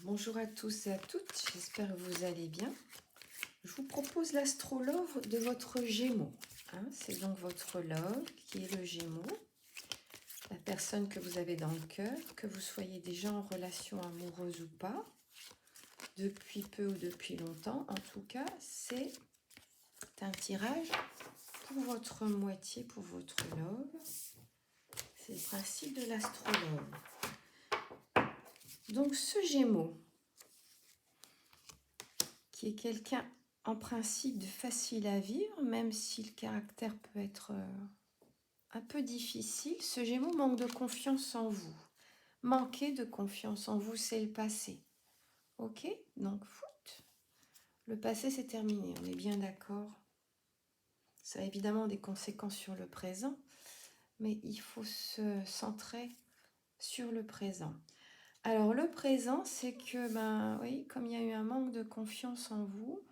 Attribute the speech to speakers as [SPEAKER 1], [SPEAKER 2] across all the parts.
[SPEAKER 1] Bonjour à tous et à toutes, j'espère que vous allez bien. Je vous propose l'astrologue de votre Gémeaux. C'est donc votre love qui est le Gémeaux, la personne que vous avez dans le cœur, que vous soyez déjà en relation amoureuse ou pas, depuis peu ou depuis longtemps. En tout cas, c'est un tirage pour votre moitié, pour votre love. C'est le principe de l'astrologue. Donc ce Gémeaux, qui est quelqu'un en principe de facile à vivre, même si le caractère peut être un peu difficile, ce Gémeaux manque de confiance en vous. Manquer de confiance en vous, c'est le passé. Ok? Donc, foot. Le passé, c'est terminé, on est bien d'accord. Ça a évidemment des conséquences sur le présent, mais il faut se centrer sur le présent. Alors, le présent, c'est que, oui, comme il y a eu un manque de confiance en vous,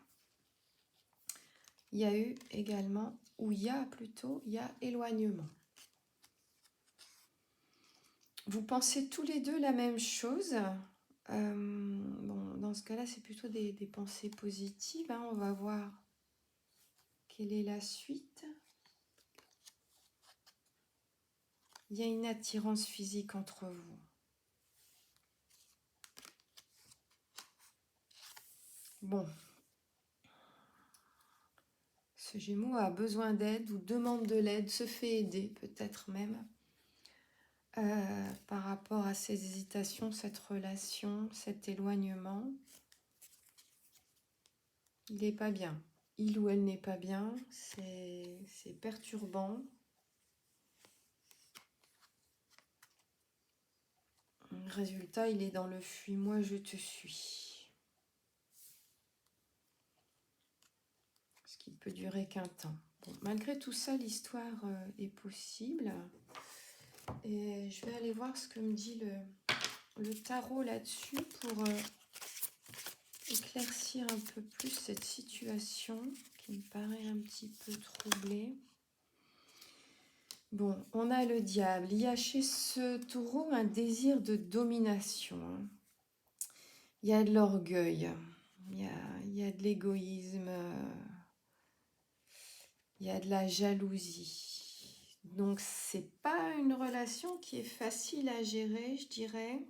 [SPEAKER 1] il y a eu également, ou il y a plutôt, il y a éloignement. Vous pensez tous les deux la même chose. Bon, dans ce cas-là, c'est plutôt des pensées positives. On va voir quelle est la suite. Il y a une attirance physique entre vous. Bon. Ce Gémeaux a besoin d'aide ou demande de l'aide, se fait aider peut-être même par rapport à ces hésitations, cette relation, cet éloignement. Il n'est pas bien. Il ou elle n'est pas bien, c'est perturbant. Le résultat, il est dans le fuis-moi, je te suis. Ce qui peut durer qu'un temps. Bon, malgré tout ça, l'histoire est possible. Et je vais aller voir ce que me dit le tarot là-dessus pour éclaircir un peu plus cette situation qui me paraît un petit peu troublée. Bon, on a le diable. Il y a chez ce taureau un désir de domination. Il y a de l'orgueil. Il y a de l'égoïsme. Il y a de la jalousie. Donc, c'est pas une relation qui est facile à gérer, je dirais.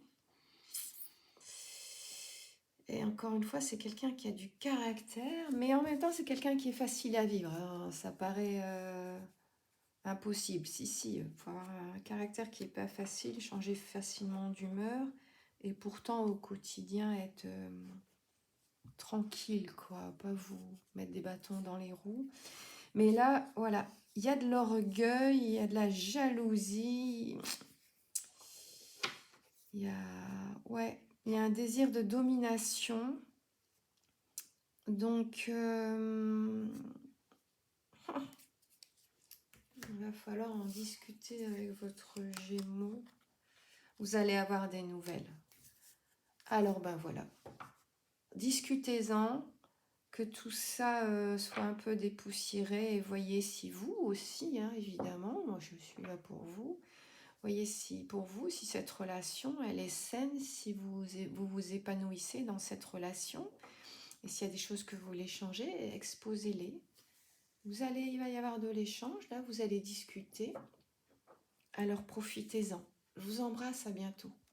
[SPEAKER 1] Et encore une fois, c'est quelqu'un qui a du caractère, mais en même temps, c'est quelqu'un qui est facile à vivre. Alors, ça paraît impossible. Si, il faut avoir un caractère qui n'est pas facile, changer facilement d'humeur, et pourtant, au quotidien, être tranquille, quoi. Pas vous mettre des bâtons dans les roues. Mais là, voilà, il y a de l'orgueil, il y a de la jalousie, il y a un désir de domination. Donc, il va falloir en discuter avec votre Gémeaux. Vous allez avoir des nouvelles. Alors, voilà. Discutez-en, que tout ça soit un peu dépoussiéré et voyez si vous aussi, évidemment, moi je suis là pour vous. Voyez si pour vous, si cette relation, elle est saine, si vous vous épanouissez dans cette relation. Et s'il y a des choses que vous voulez changer, exposez-les. Il va y avoir de l'échange, là, vous allez discuter. Alors profitez-en. Je vous embrasse, à bientôt.